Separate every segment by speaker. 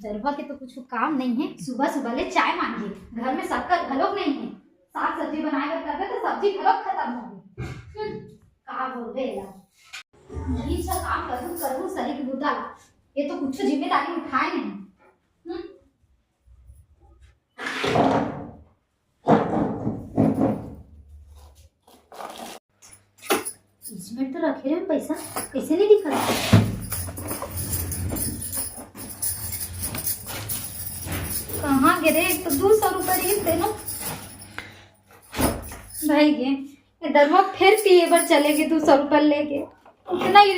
Speaker 1: दरवा के तो कुछ काम नहीं है, सुबह सुबह ले चाय मांगी, घर में शक्कर घलोक नहीं है, साग सब्जी बनाए करते तो सब्जी घलोक खत्म हो गई। का बोल दे यही सब काम करूँ सही की बुता, ये तो कुछ जिम्मेदारी उठाए नहीं। इसमें तो रखे रहे पैसा, कैसे नहीं दिखा रहा? कहाँ गिरे? तो 200 रुपये ही देनो भाई गे, ये दरवा फिर पिए बार चलेगी 200 रुपये लेके, उतना ही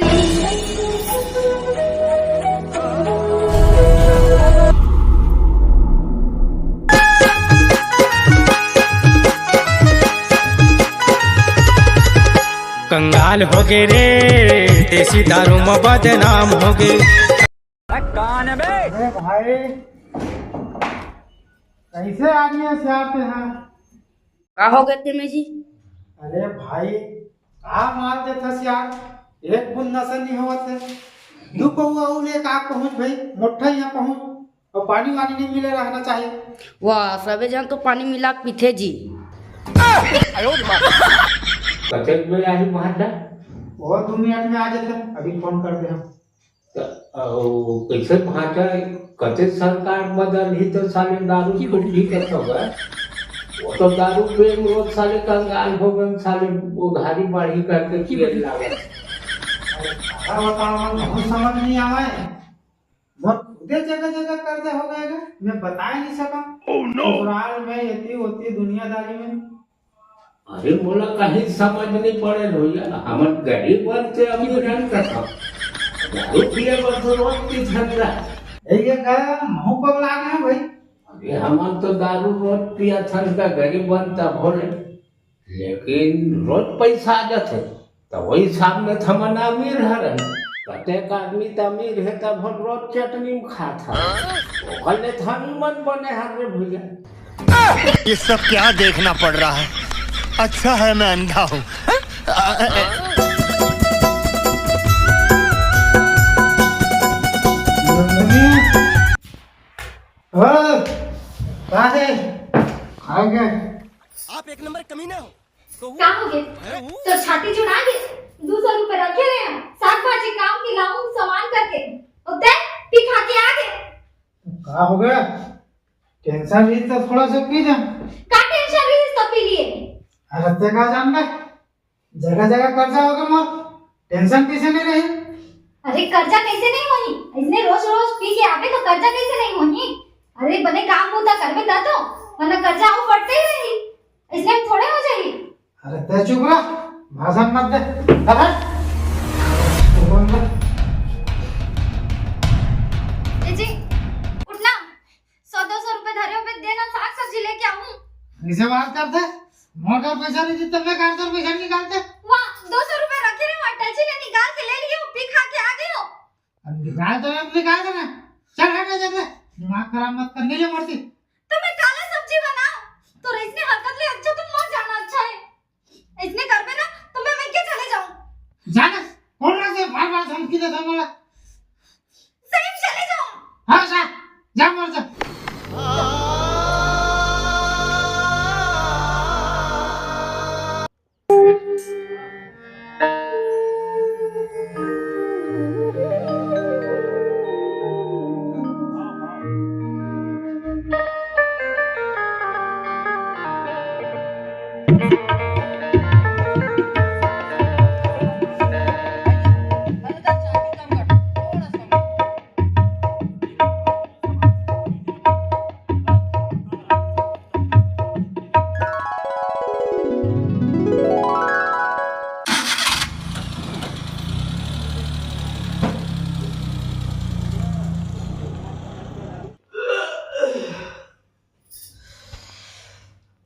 Speaker 2: कंगाल हो गए रे, देसी दारू में बदनाम हो गए।
Speaker 3: कान बे
Speaker 4: अरे भाई कैसे आदमी से आते हैं?
Speaker 3: का हो गए तेमे जी?
Speaker 4: अरे भाई का मार देता यार, एक बुंद नशा नहीं हुआ थे, दू पौआ उले का पहुंच भाई, मोटा यहाँ पहुंच, और पानी वानी नहीं मिले रहना चाहिए।
Speaker 3: वाह सबे जन तो पानी मिला पीते जी।
Speaker 5: कचक में आई पहुंचा
Speaker 4: वो 2 मिनट में आ जाते, अभी फोन करते हम।
Speaker 5: कैसे पहुंचा? कचक सरकार बदल ही तो साले दारू की कुटी करता होगा, वो तो दारू पे रोज साले कंगाल हो गए, साले उधारी बाढ़ी करके किए लागे।
Speaker 4: बहुत समझ नहीं आवा है, बहुत खुदे जगह जगह कर्जा हो गएगा, मैं बता ही नहीं सका। ससुराल में येती होती दुनियादारी में।
Speaker 5: अरे मोला कहीं समझ नहीं पड़े भैया, हम गरीब वर्ग से अभी रन करता दारू पिए बस रोज की झगड़ा
Speaker 4: ये क्या मुंह पगला गए भाई?
Speaker 5: अरे हम तो दारू रोज पिया था, गरीब बनता भोले, लेकिन रोज पैसा आ जाते तो वही सामने थमन अमीर हरन, कतेक आदमी तो अमीर है तब रोज चटनी खाता, ओकले थानी मन बने हरे भैया।
Speaker 6: ये सब क्या देखना पड़ रहा है? अच्छा है मैं अंधा हूँ।
Speaker 1: आप एक नंबर कमीना हो। क्या हो गया? तो छाती चुना के 200 रुपये रखे रहे हैं, साग भाजी काम की लाऊं सामान करके, उतने पी खा के आ गए।
Speaker 4: क्या हो गया? टेंशन भी तो थोड़ा सा पी जा।
Speaker 1: का टेंशन भी सब पी लिए?
Speaker 4: अरे ते का जान में जगह जगह कर्जा हो गया मोर, टेंशन कैसे नहीं रही?
Speaker 1: अरे कर्जा कैसे नहीं होनी? इसने रोज रोज पी के आवे तो कर्जा कैसे नहीं होनी? अरे बने काम होता करवे दा तो, वरना कर्जा आओ पड़ते ही रही, इसलिए थोड़े हो जाएगी।
Speaker 4: अरे ते चुप रह, भाषण मत दे।
Speaker 1: जी उठना, 100-200 रुपए धरे हुए देना, साग सब्जी लेके आऊं।
Speaker 4: इसे बात करते मोटा पैसा नहीं जीतते, मैं घर से पैसा निकालते।
Speaker 1: वाह 200 रुपए रखे रहे, अटैची ने निकाल के ले लिए, पी खा के आ गए हो।
Speaker 4: अब निकाल तो मैं निकाल देना, चल हट जा, दिमाग खराब मत कर, नहीं मरती।
Speaker 1: तो मैं काला सब्जी बनाऊं तो इसने हरकत ले अच्छा, तुम मत जाना, अच्छा है इसने कर में ना तो मैं क्या चले जाऊं?
Speaker 4: जाना कौन ना से बार बार धमकी देता मला,
Speaker 1: सही में चले जाऊं?
Speaker 4: हां जा मर जा।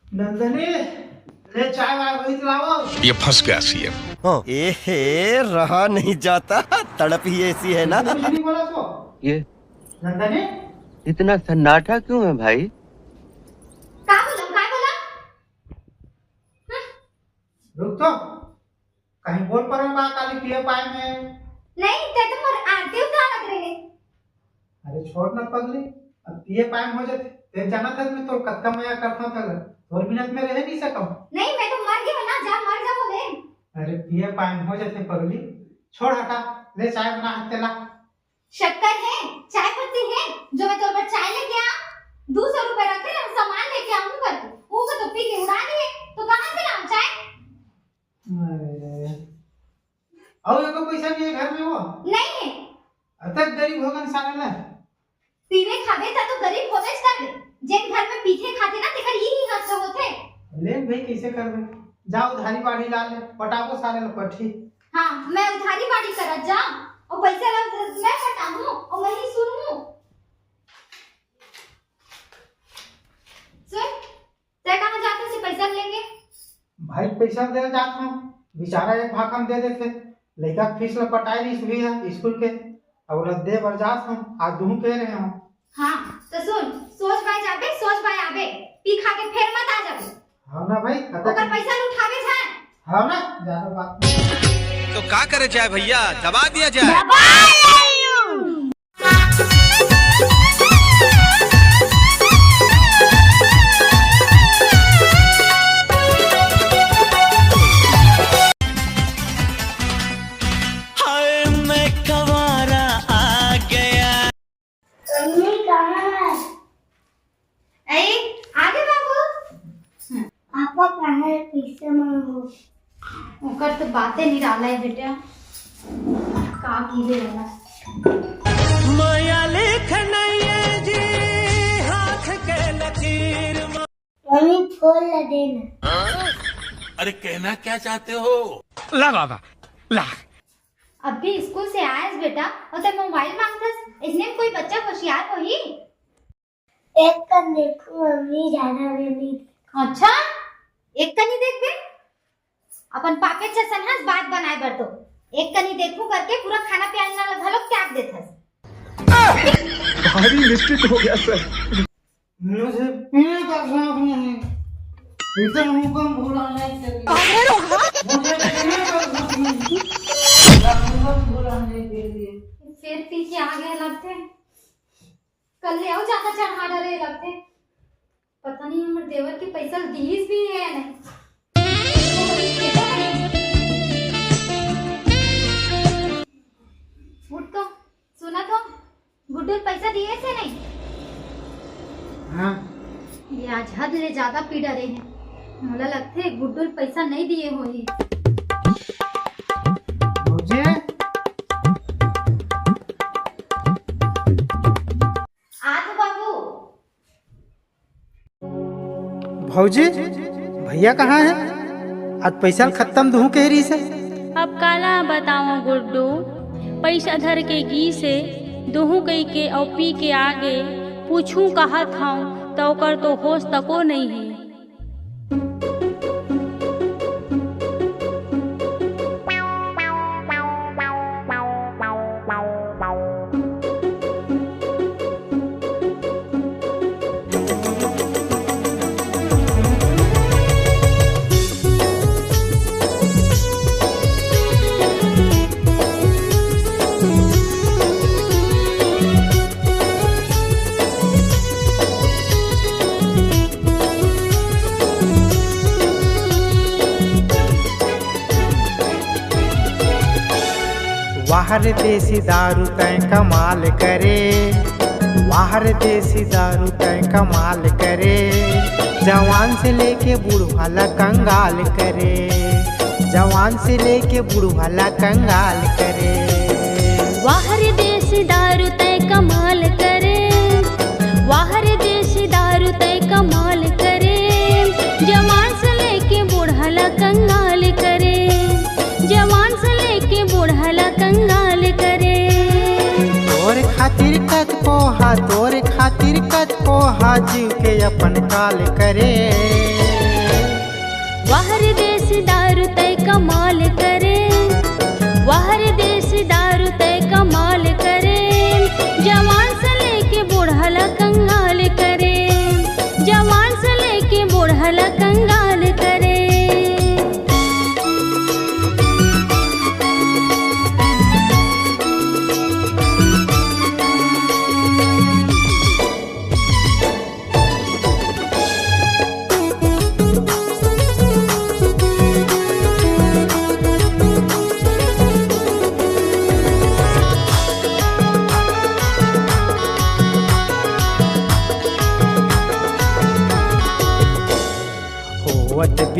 Speaker 4: नंदनी ले चाय वाय वही लाओ।
Speaker 6: ये फंस गया सीएम। एहे रहा नहीं जाता, तड़प ही ऐसी है ना।
Speaker 4: नहीं बोला तो
Speaker 7: ये
Speaker 4: नंदनी
Speaker 7: इतना सन्नाटा क्यों है भाई?
Speaker 1: का बोला?
Speaker 4: रुक तो, कहीं बोल पर काली पिए पाए में।
Speaker 1: नहीं ते तो मोर आरती उतार लग रही है।
Speaker 4: अरे अरे छोड़ ना पगली, अब पिए पाए हो जाते ते जाना था मैं तो कत्ता मया करता था, 2 मिनट में रह नहीं सकूं।
Speaker 1: नहीं मैं तो मर गई ना, जा मर जा बोले।
Speaker 4: अरे पिए पाए हो जाते पगली, छोड़ हटा, ले चाय बना हाथ तेला।
Speaker 1: शक्कर है, चाय पत्ती है, जो मैं तो चाय लेके आ 200 रुपए रखे ना, सामान लेके आऊं करके वो को तो पी के उड़ा दिए, तो कहां से लाऊं चाय?
Speaker 4: और एको पैसा नहीं है घर में वो?
Speaker 1: नहीं है।
Speaker 4: अतक गरीब होगन सारे ना।
Speaker 1: पीवे खावे ता तो गरीब होवेच कर ले, जेन घर में पीथे खाते ना तेकर यही हाथ होते।
Speaker 4: ले भाई कैसे करबे, जाओ उधारी बाड़ी ला ले, पटाको सारे लपठी।
Speaker 1: हां मैं उधारी बाड़ी करत जा और पैसा मैं पटाऊं और मैं ही सुनूं। सुन, ते कहां जाते से पैसा लेंगे?
Speaker 4: भाई पैसा दे जात हूं, बेचारा एक भाकम दे देते, लड़का फीस ल पटाई नहीं सुई है स्कूल के, और दे बर जात हूं, आज दूं कह रहे हूं।
Speaker 1: हां तो सुन, सोच भाई जाबे, सोच भाई आबे, पी खा के फिर मत आ जाबे।
Speaker 4: हां ना भाई,
Speaker 1: ओकर पैसा लुटावे जाए।
Speaker 4: हां ना, ज्यादा बात
Speaker 6: तो क्या करे जाए भैया, दबा दिया जाए।
Speaker 1: दबा
Speaker 6: हाय मैं कवारा आ गया।
Speaker 1: मम्मी कहां है? ए आगे बाबू। पापा कहां है? पैसे मांगो। ओकर तो बातें निराला है बेटा, का कीले वाला
Speaker 6: माया लेखन ये जी हाथ के लकीर।
Speaker 1: मम्मी फोन ला देना।
Speaker 5: अरे कहना क्या चाहते हो?
Speaker 2: ला बाबा ला।
Speaker 1: अभी स्कूल से आयस बेटा और ते मोबाइल मांगतस, इसने कोई बच्चा होशियार होई? एक कन देखो मम्मी, ज्यादा नहीं। अच्छा एक कनी देख बे, अपन पापे चसन हस बात बनाए बर तो एक कनी देखू करके पूरा खाना पियाना घलो त्याग देथस।
Speaker 6: भारी मिस्टेक हो गया सर।
Speaker 4: मुझे पीने का शौक नहीं, इतना हुक्म भूला नहीं चाहिए। मुझे पीने का शौक नहीं, हुक्म भूला नहीं चाहिए।
Speaker 1: फिर पीछे आ गए लगते, कल ले आओ ज्यादा चढ़ा डरे लगते, पता नहीं हमर देवर के पैसा दीस भी है या नहीं। उठ तो सुना तो गुड्डू पैसा दिए थे नहीं?
Speaker 4: हाँ
Speaker 1: ये आज हद ले ज्यादा पी डरे हैं, मोला लगते गुड्डू पैसा नहीं दिए होई।
Speaker 4: मुझे
Speaker 1: आज बाबू
Speaker 4: भौजी भैया कहाँ है? आज पैसा खत्म दूं कह रही से।
Speaker 8: अब काला बताओ गुड्डू, पैसा धर के गी से दोहू कई के और पी के आगे पूछूं कहा था तो ओकर तो होश तको नहीं है।
Speaker 4: बाहर देसी दारू तय कमाल करे, बाहर देसी दारू तय कमाल करे, जवान से लेके बूढ़वाला कंगाल करे, जवान से लेके बूढ़वाला कंगाल करे।
Speaker 8: बाहर देश दारू तय कमाल करे, बाहर देश दारू तय कमाल करे, जवान से लेके बूढ़ाला कंगाल करे, जवान से लेके बूढ़ाला कंगाल करे।
Speaker 4: तोर खातिर कत पोहा, तोर खातिर कत पोहा जीव के अपन काल करे।
Speaker 8: बाहर देश दारू तय कमाल करे, बाहर देश दारू तय कमाल करे, जवान से लेके बूढ़ाला कंगाल करे, जवान से लेके बूढ़ाला कंगाल करे।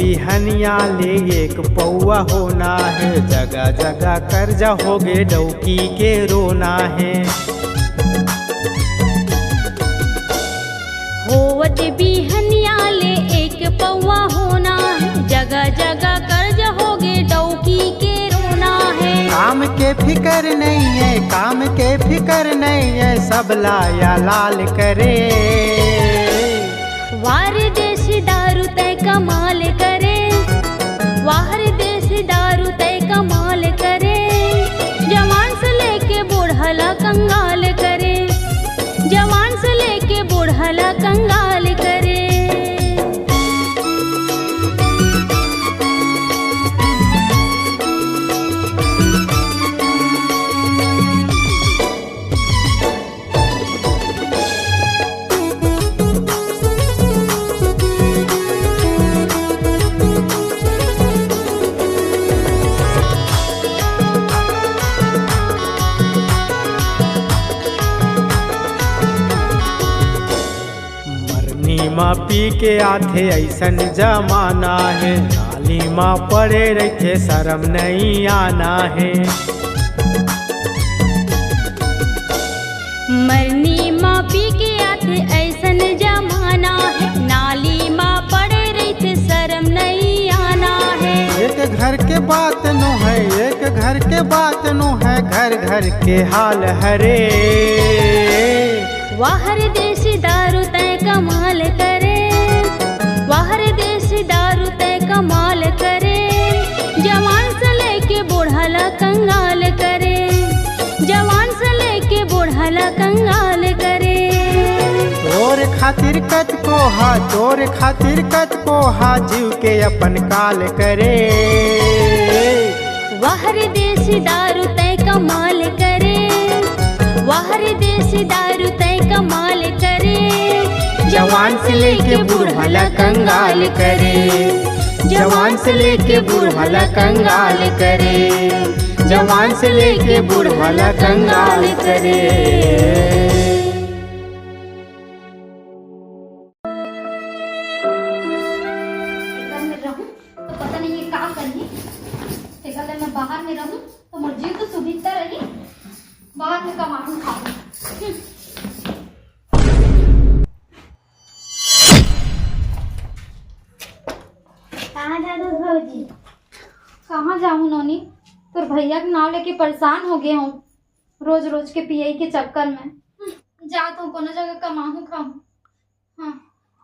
Speaker 4: बिहनिया ले एक पौआ होना है, जगह जगह कर्जा होगे डौकी के रोना है।
Speaker 8: होवत बिहनिया ले एक पौआ होना है, जगह जगह कर्ज होगे डौकी के रोना है।
Speaker 4: काम के फिकर नहीं है, काम के फिकर नहीं है, सब लाया लाल करे।
Speaker 8: वार देश दारू तय कमाल करे, वाहर देश दारू तय कमाल करे। जवान से लेके बूढ़ला कंगाल करे, जवान से लेके बूढ़ला कंगाल करे।
Speaker 4: माँ पी के आथे ऐसन जमाना है, नाली माँ पड़े रहते शर्म नहीं आना है।
Speaker 8: मरनी माँ पी के आते ऐसन जमाना है, नाली माँ पड़े रहते शर्म नहीं आना है।
Speaker 4: एक घर के बात नो है, एक घर के बात नो है, घर घर के हाल हरे।
Speaker 8: वाहर देश दारू तय कमाल करे, वाहर देश दारू तय कमाल करे। जवान से लेके बूढ़ला कंगाल करे, जवान से लेके बूढ़ला कंगाल करे।
Speaker 4: तोर खातिर कत को हा, तोर खातिर कत को हा, जीव के अपन काल करे।
Speaker 8: वाहर देश दारू तय कमाल करे, वाहर देश दारू तय कमाल करे।
Speaker 4: जवान से लेके बूढ़ला कंगाल करे, जवान से लेके बूढ़ला कंगाल करे, जवान से लेके बूढ़ला कंगाल करे।
Speaker 1: घर में रहूं तो पता नहीं ये क्या करनी, अगर मैं बाहर में रहूं तो मुझे तो सुविधा रही, बाहर में कमाऊं खाऊं। कहाँ जा रहे हो भौजी? कहाँ जाऊँ नोनी, तो भैया के नाव लेके परेशान हो गए हूँ रोज रोज के पिए के चक्कर में। जात हूँ कोनो जगह कमाऊँ खाऊँ। हाँ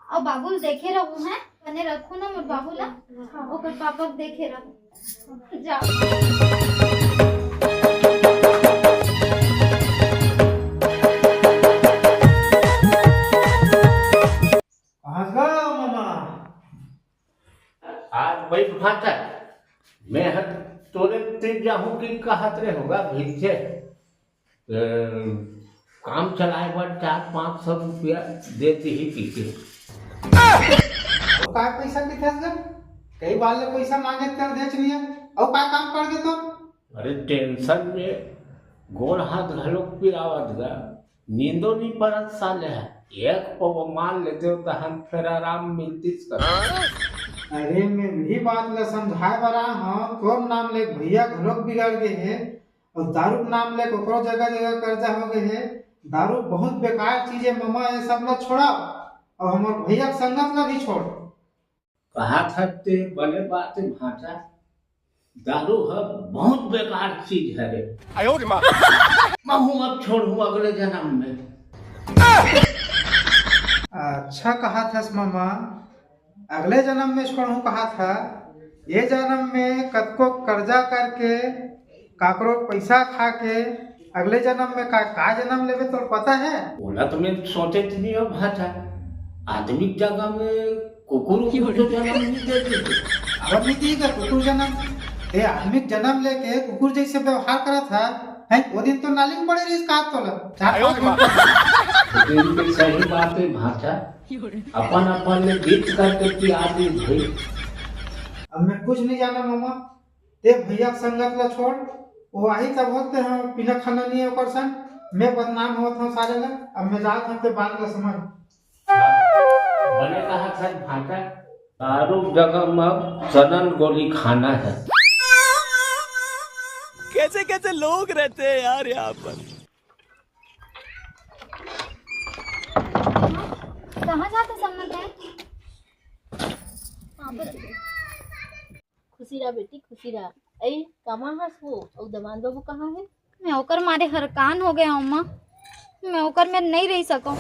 Speaker 1: और बाबू देखे रहूँ है, बने रखूँ ना मोर बाबू ला, ओकर पापा देखे रहूँ। जाओ
Speaker 5: आज बैठ भाटा मैं हट तोरे ते जाहूँ कि कहत रे होगा भीड़ से काम चलाए पर 400-500 रुपया देती ही पीछे।
Speaker 4: काय पैसा किथे से कई बार ले पैसा मांगे कर देच नहीं है, और काय काम कर दे तो।
Speaker 5: अरे टेंशन में गोड़ हाथ घलोक पिरावत गा, नींदो नहीं पड़त साले है। एक पव मान लेते हो तो हम फिर आराम मिलतीस कर।
Speaker 4: अरे मैं वही बात ला समझाए बरा हाँ, तोर नाम ले भैया घरोक बिगड़ गए है, और दारू के नाम ले ओकरो जगह जगह कर्जा हो गए है। दारू बहुत बेकार चीज है मामा, ये सब ला छोड़ा और हमार भैया के संगत ला भी छोड़।
Speaker 5: कहा था ते बने बात भाटा, दारू है बहुत बेकार चीज है रे। मैं हूँ अब छोड़ू अगले जन्म में।
Speaker 4: अच्छा कहा था मामा, अगले जन्म में छोड़ू कहा था, ये जन्म में कद को कर्जा करके काकरो पैसा खा के अगले जन्म में का जन्म लेवे तो पता है।
Speaker 5: बोला तो मैं सोचे नहीं हो भाटा, आदमी की जगह में कुकुर को तो जन्म नहीं देते।
Speaker 4: अब नहीं देगा कुकुर जन्म, ये आदमी जन्म लेके कुकुर जैसे व्यवहार करा था है, वो दिन तो नाली में पड़े रही कहा तो
Speaker 5: दिन सही बात है भाटा, अपन अपन ने बीत करके की आदमी भाई।
Speaker 4: अब मैं कुछ नहीं जाना मामा, ते भैया संगत ला छोड़, वो आई तब होते हैं पीना खाना नहीं है ओकर सन, मैं बदनाम होता हूँ सारे ला। अब मैं जात हूँ ते बात ला समझ।
Speaker 5: बने कहा था भाटा, दारू जगह में सनन गोली खाना है।
Speaker 6: कैसे कैसे लोग रहते हैं यार यहाँ पर।
Speaker 1: कहाँ जाते सम्मत है?
Speaker 9: खुशी रहा बेटी, खुशी रहा। अरे कहाँ हस वो और दमान बाबू कहाँ है?
Speaker 1: मैं ओकर मारे हरकान हो गया अम्मा। मैं ओकर में नहीं रह सकूं।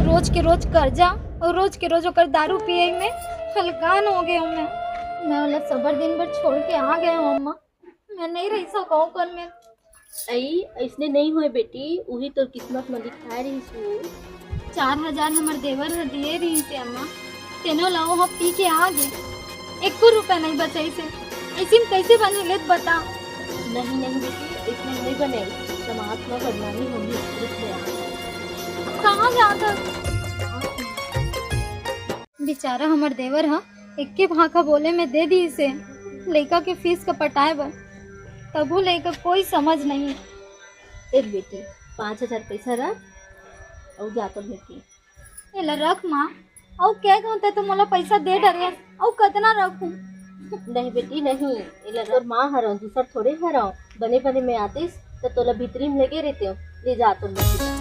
Speaker 1: रोज के रोज कर्जा और रोज के रोज ओकर दारू पिए में हलकान हो गया हूँ। मैं वाला सबर दिन भर छोड़ के आ गया हूँ अम्मा। मैं नहीं रह सकूं ओकर में।
Speaker 9: आई ऐसने नहीं हुए बेटी, वही तो किस्मत में लिखा रही सु।
Speaker 1: 4000 हमर देवर है दिए रही से अम्मा। तेनो लाओ हम पी के आ गए। 1 रुपया नहीं बचे से। ऐसी में कैसे बने ले बता।
Speaker 9: नहीं नहीं बेटी, इसमें नहीं बने, समाज में बदनामी होगी।
Speaker 1: कहाँ जाता? बेचारा हमर देवर हा इक्के भाखा बोले में दे दी इसे लड़का के फीस का पटाए बर, तबू लड़का कोई समझ नहीं।
Speaker 9: एक बेटी 5000 पैसा रख और जाकर बेटी
Speaker 1: एला रख माँ। और क्या कहते तो मोला पैसा दे डरे और कितना रखूं?
Speaker 9: नहीं बेटी नहीं, इला और माँ हराओ दूसर थोड़े हराओ। बने बने में आतीस तो तोला भीतरी में लगे रहते हो, ले जा तो बेटी।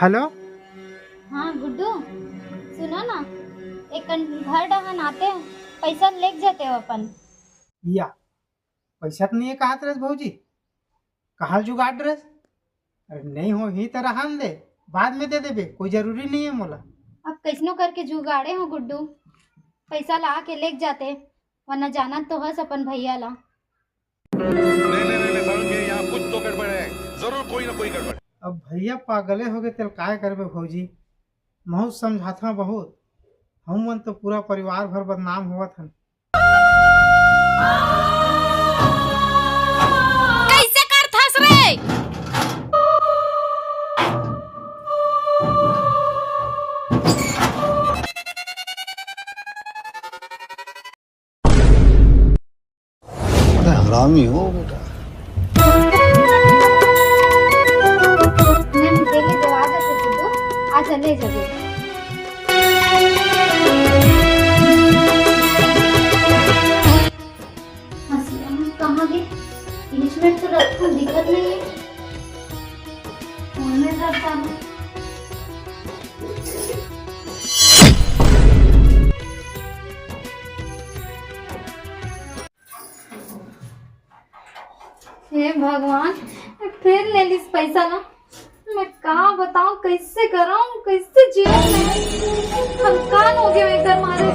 Speaker 4: हेलो।
Speaker 1: हाँ गुड्डू सुनो ना, एक घर डहन आते हैं, पैसा लेके जाते हो अपन।
Speaker 4: या पैसा तो नहीं है कहा ड्रेस भौजी, कहा जुगाड़ ड्रेस। अरे नहीं हो ही तरह हम दे, बाद में दे देबे, कोई जरूरी नहीं है मोला।
Speaker 1: अब कैसनो करके जुगाड़े हो गुड्डू, पैसा ला के लेके जाते, वरना जाना तो हस अपन भैया ला।
Speaker 6: नहीं समझ गए, यहाँ कुछ तो गड़बड़ है, जरूर कोई ना कोई गड़बड़।
Speaker 4: अब भैया पागले हो गए तेल काय करबे भौजी। बहुत समझाता बहुत, हम मन तो पूरा परिवार भर बदनाम हुआ था।
Speaker 8: कैसे करथस रे?
Speaker 10: बड़ा हरामी हो बेटा।
Speaker 1: मैं देंगे दवा देते गुड्डू, आ चले जरूर। कहाँ गए? इंस्ट्रूमेंट तो रखा दिक्कत नहीं है, फोन में रखता हूँ। हे भगवान, फिर ले लीस पैसा ना। मैं कहाँ बताऊँ, कैसे कराऊँ, कैसे जीऊँ मैं। हलकान हो गया इधर मारे।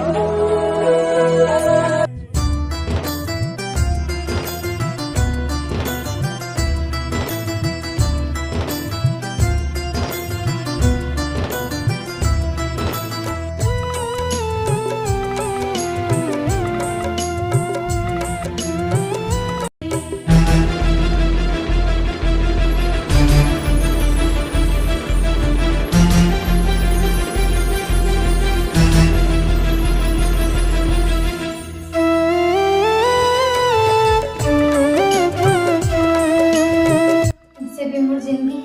Speaker 1: जिंदगी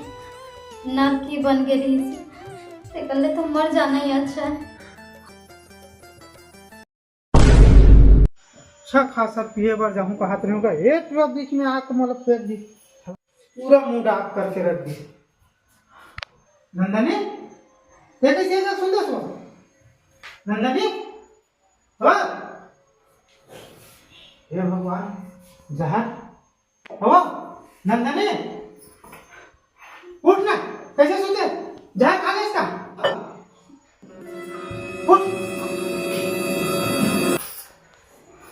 Speaker 1: नर्क की बन गई, कल तो मर जाना ही अच्छा है।
Speaker 4: अच्छा खासा पिए बार जाऊँ का हाथ नहीं होगा, एक बार बीच में आकर मतलब फेंक दी, पूरा मुंह डाक करके रख दी। नंदनी देखिए सीधा सुन दो। नंदनी हो, हे भगवान जहर हो। नंदनी उठ ना, कैसे सोते जहर खा ले इसका, उठ।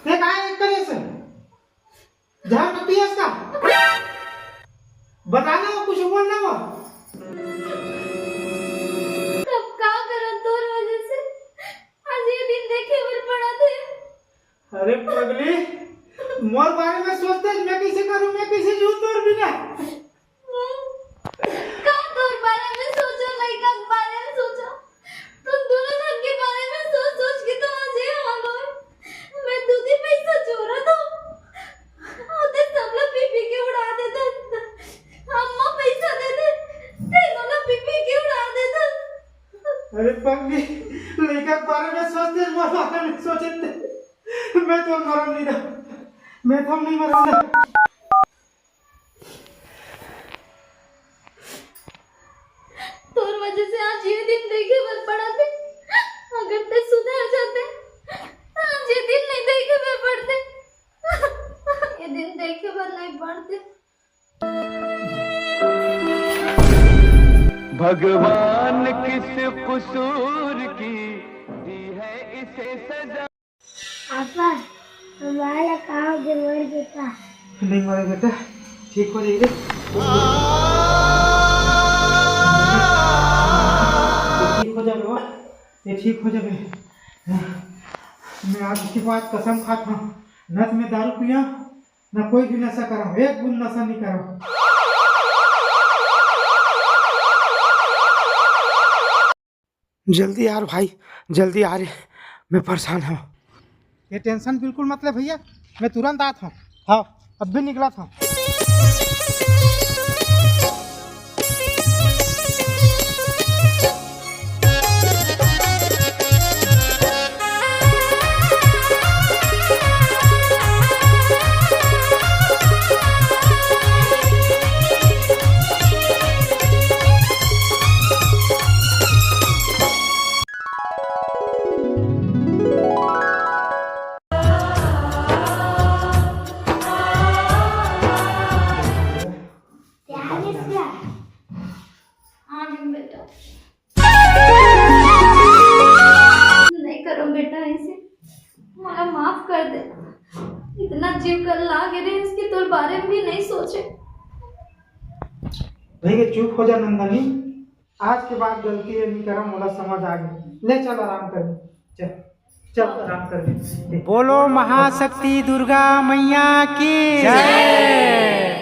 Speaker 4: देख आए एक तरह से जहर तो पिया इसका, बताना वो कुछ बोलना वो।
Speaker 1: कब का करत तो रोज
Speaker 4: अरे पगली, मोर बारे में सोचते मैं कैसे करूं, मैं कैसे जीऊं तोर बिना।
Speaker 1: का तोर बारे में सोचो, लड़का के बारे में सोचो। तुम दोनों जन के बारे में सोच सोच के तो आज ये हाल हो। मैं दूध ही पैसा चोरा था, आते सब लोग पी के उड़ा देते। अम्मा पैसा दे दे, तेनों लोग पी के उड़ा देते।
Speaker 4: अरे पगली, लड़का के बारे में सोचते मोर बारे में सोचते मैं तो मरम नहीं रहा, मैं तो नहीं मरूंगा।
Speaker 1: तोर वजह से आज ये दिन देखे बर पड़ा थे। अगर ते सुधर जाते आज ये दिन नहीं देखे बर पड़ते। ये दिन देखे बर नहीं पड़ते।
Speaker 7: भगवान किस कसूर की दी है इसे सजा।
Speaker 8: पापा हमारा कहाँ मर बेटा।
Speaker 4: नहीं मरे बेटा, ठीक हो जाएगा। ठीक हो जाएगा, ये ठीक हो जाएगा। मैं आज इसके बाद कसम खाता हूँ, न तो मैं दारू पिया न कोई भी नशा करा, एक बूंद नशा नहीं करा। जल्दी यार भाई, जल्दी आ रहे, मैं परेशान हूँ। ये टेंशन बिल्कुल मत ले भैया, मैं तुरंत आता हूँ। हाँ, अब भी निकला था।
Speaker 1: नहीं करो बेटा ऐसे, मला माफ कर दे। इतना जीव कर लागे रे इसके तोर बारे में भी नहीं सोचे।
Speaker 4: भैया चुप हो जा नंदनी, आज के बाद गलती ये नहीं करा, मोला समझ आ गई। ले चल आराम कर, चल चल आराम कर। बोलो महाशक्ति दुर्गा मैया की जय।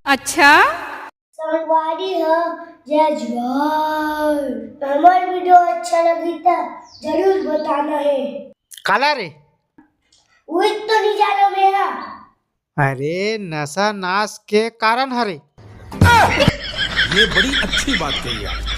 Speaker 8: अच्छा
Speaker 11: संगवारी हो जय जोहार। हमारा वीडियो अच्छा लगी तो जरूर बताना है।
Speaker 4: काला रे,
Speaker 11: वो तो नहीं जानो मेरा।
Speaker 4: अरे नशा नाश के कारण हरे।
Speaker 2: ये बड़ी अच्छी बात कही आप।